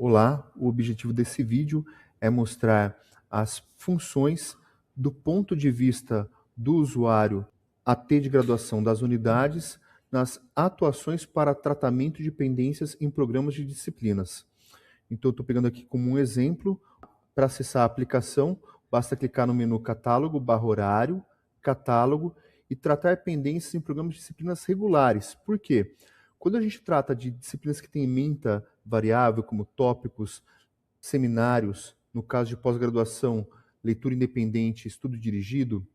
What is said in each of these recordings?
Olá, o objetivo desse vídeo é mostrar as funções do ponto de vista do usuário AT de graduação das unidades nas atuações para tratamento de pendências em programas de disciplinas. Então, estou pegando aqui como um exemplo. Para acessar a aplicação, basta clicar no menu Catálogo, /Horário, Catálogo e tratar pendências em programas de disciplinas regulares. Por quê? Quando a gente trata de disciplinas que têm ementa variável, como tópicos, seminários, no caso de pós-graduação, leitura independente, estudo dirigido,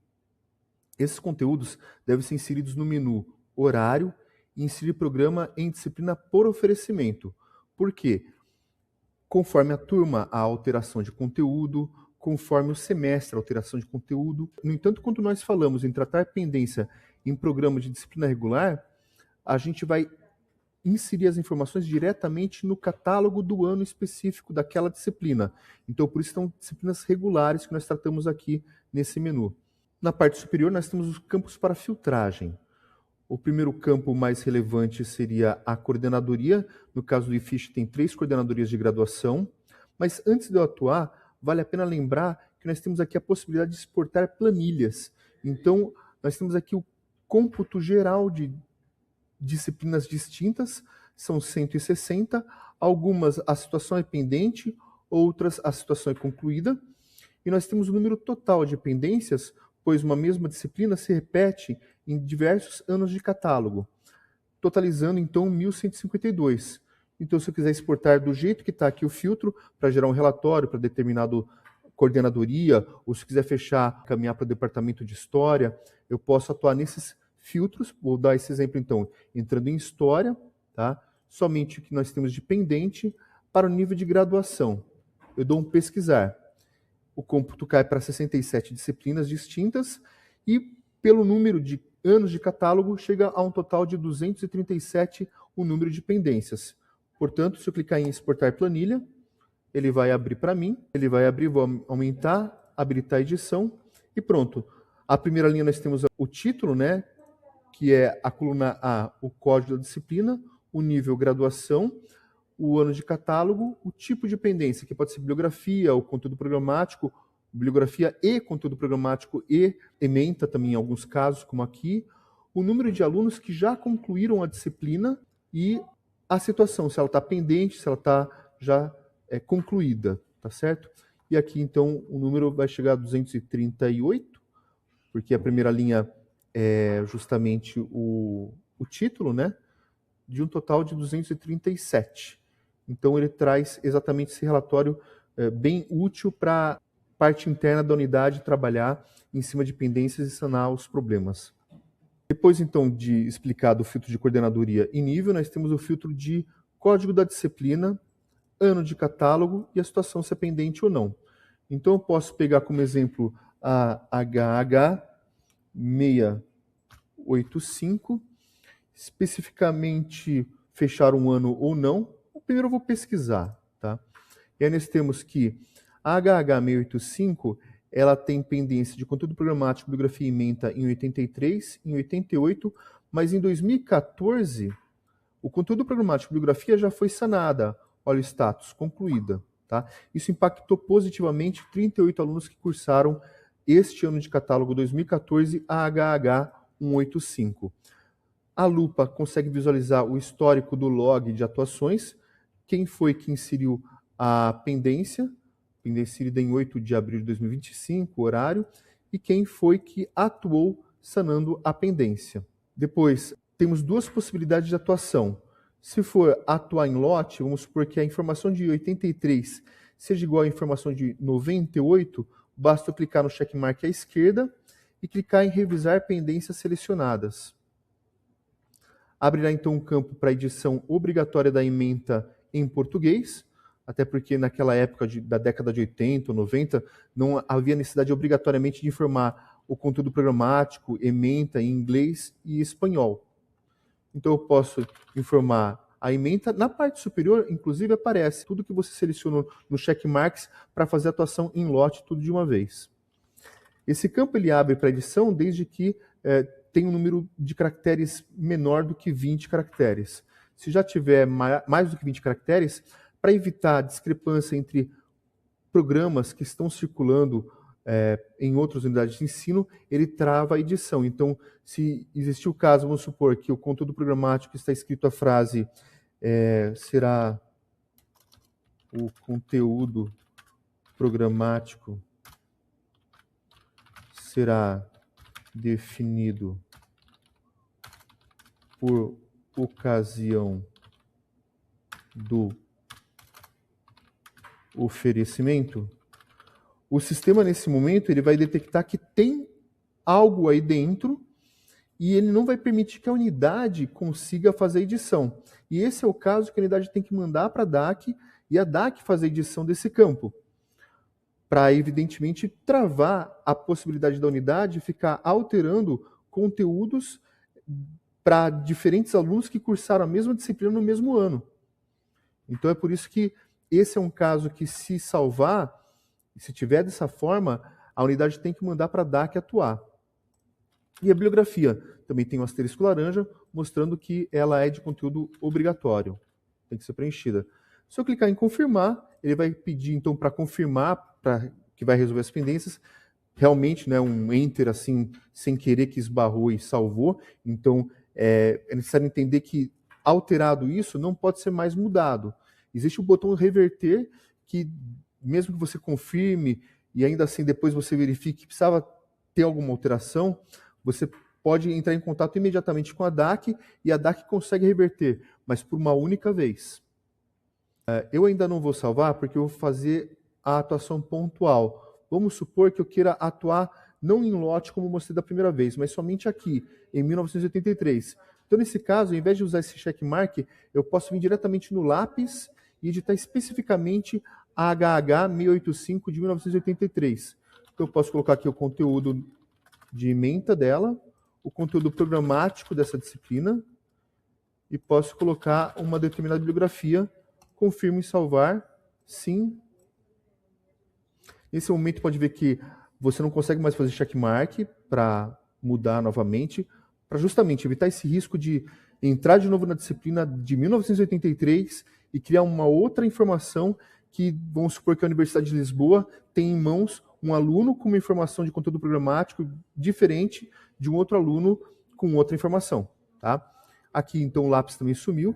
esses conteúdos devem ser inseridos no menu Horário e inserir programa em disciplina por oferecimento. Por quê? Conforme a turma, a alteração de conteúdo, conforme o semestre, a alteração de conteúdo. No entanto, quando nós falamos em tratar pendência em programa de disciplina regular, a gente vai inserir as informações diretamente no catálogo do ano específico daquela disciplina. Então, por isso são disciplinas regulares que nós tratamos aqui nesse menu. Na parte superior, nós temos os campos para filtragem. O primeiro campo mais relevante seria a coordenadoria. No caso do IFISH, tem 3 coordenadorias de graduação. Mas antes de eu atuar, vale a pena lembrar que nós temos aqui a possibilidade de exportar planilhas. Então, nós temos aqui o cômputo geral de disciplinas distintas, são 160, algumas a situação é pendente, outras a situação é concluída, e nós temos o número total de pendências, pois uma mesma disciplina se repete em diversos anos de catálogo, totalizando então 1152. Então, se eu quiser exportar do jeito que está aqui o filtro, para gerar um relatório para determinado coordenadoria, ou se quiser fechar, caminhar para o departamento de história, eu posso atuar nesses filtros. Vou dar esse exemplo então, entrando em história, tá? Somente o que nós temos de pendente para o nível de graduação. Eu dou um pesquisar. O cômputo cai para 67 disciplinas distintas e pelo número de anos de catálogo chega a um total de 237 o número de pendências. Portanto, se eu clicar em exportar planilha, ele vai abrir para mim, ele vai abrir, vou aumentar, habilitar a edição e pronto. A primeira linha nós temos o título, né, que é a coluna A, o código da disciplina, o nível graduação, o ano de catálogo, o tipo de pendência, que pode ser bibliografia ou conteúdo programático, bibliografia e conteúdo programático e ementa também em alguns casos, como aqui, o número de alunos que já concluíram a disciplina e a situação, se ela está pendente, se ela está já concluída, tá certo? E aqui, então, o número vai chegar a 238, porque a primeira linha é justamente o título, né? De um total de 237. Então, ele traz exatamente esse relatório bem útil para a parte interna da unidade trabalhar em cima de pendências e sanar os problemas. Depois, então, de explicado o filtro de coordenadoria e nível, nós temos o filtro de código da disciplina, ano de catálogo e a situação se é pendente ou não. Então, eu posso pegar como exemplo a HH 685, especificamente fechar um ano ou não. Primeiro eu vou pesquisar, tá? E aí nós temos que a HH 685, ela tem pendência de conteúdo programático, bibliografia e ementa em 83, em 88, mas em 2014, o conteúdo programático e bibliografia já foi sanada. Olha o status, concluída, tá? Isso impactou positivamente 38 alunos que cursaram este ano de catálogo 2014 a HH 185. A lupa consegue visualizar o histórico do log de atuações, quem foi que inseriu a pendência inserida em 8 de abril de 2025, horário, e quem foi que atuou sanando a pendência. Depois, temos 2 possibilidades de atuação. Se for atuar em lote, vamos supor que a informação de 83 seja igual à informação de 98, basta eu clicar no checkmark à esquerda e clicar em revisar pendências selecionadas. Abrirá então um campo para edição obrigatória da ementa em português, até porque naquela época da década de 80 ou 90 não havia necessidade obrigatoriamente de informar o conteúdo programático, ementa em inglês e espanhol. Então eu posso informar a ementa. Na parte superior, inclusive, aparece tudo que você selecionou no checkmarks para fazer a atuação em lote tudo de uma vez. Esse campo ele abre para edição desde que tem um número de caracteres menor do que 20 caracteres. Se já tiver mais do que 20 caracteres, para evitar discrepância entre programas que estão circulando em outras unidades de ensino, ele trava a edição. Então, se existir o caso, vamos supor que o conteúdo programático está escrito a frase será o conteúdo programático será definido por ocasião do oferecimento, o sistema, nesse momento, ele vai detectar que tem algo aí dentro e ele não vai permitir que a unidade consiga fazer a edição. E esse é o caso que a unidade tem que mandar para a DAC e a DAC fazer a edição desse campo, para, evidentemente, travar a possibilidade da unidade ficar alterando conteúdos para diferentes alunos que cursaram a mesma disciplina no mesmo ano. Então é por isso que esse é um caso que, se salvar, se tiver dessa forma, a unidade tem que mandar para a DAC atuar. E a bibliografia também tem um asterisco laranja, mostrando que ela é de conteúdo obrigatório. Tem que ser preenchida. Se eu clicar em confirmar, ele vai pedir, então, para confirmar, que vai resolver as pendências. Realmente, né, um enter, assim, sem querer, que esbarrou e salvou. Então, é necessário entender que, alterado isso, não pode ser mais mudado. Existe o botão reverter, que mesmo que você confirme e ainda assim depois você verifique que precisava ter alguma alteração, você pode entrar em contato imediatamente com a DAC e a DAC consegue reverter, mas por uma única vez. Eu ainda não vou salvar porque eu vou fazer a atuação pontual. Vamos supor que eu queira atuar não em lote como mostrei da primeira vez, mas somente aqui, em 1983. Então, nesse caso, ao invés de usar esse checkmark, eu posso vir diretamente no lápis e editar especificamente a HH 685 de 1983. Então, eu posso colocar aqui o conteúdo de ementa dela, o conteúdo programático dessa disciplina, e posso colocar uma determinada bibliografia, confirmo em salvar, sim. Nesse momento, pode ver que você não consegue mais fazer checkmark para mudar novamente, para justamente evitar esse risco de entrar de novo na disciplina de 1983 e criar uma outra informação que, vamos supor que a Universidade de Lisboa tem em mãos um aluno com uma informação de conteúdo programático diferente de um outro aluno com outra informação. Tá? Aqui, então, o lápis também sumiu.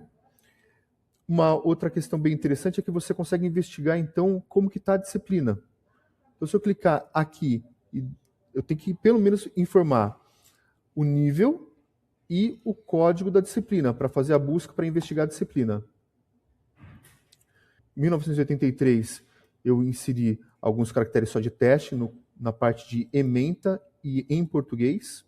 Uma outra questão bem interessante é que você consegue investigar, então, como que está a disciplina. Então, se eu clicar aqui, eu tenho que, pelo menos, informar o nível e o código da disciplina, para fazer a busca para investigar a disciplina. Em 1983, eu inseri alguns caracteres só de teste na parte de ementa e em português.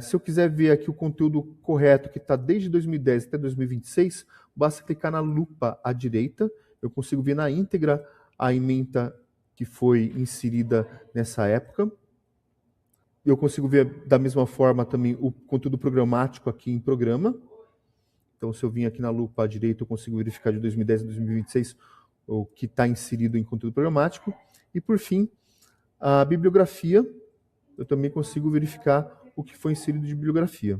Se eu quiser ver aqui o conteúdo correto, que está desde 2010 até 2026, basta clicar na lupa à direita. Eu consigo ver na íntegra a ementa que foi inserida nessa época. Eu consigo ver da mesma forma também o conteúdo programático aqui em programa. Então, se eu vim aqui na lupa à direita, eu consigo verificar de 2010 a 2026 o que está inserido em conteúdo programático. E, por fim, a bibliografia, eu também consigo verificar o que foi inserido de bibliografia.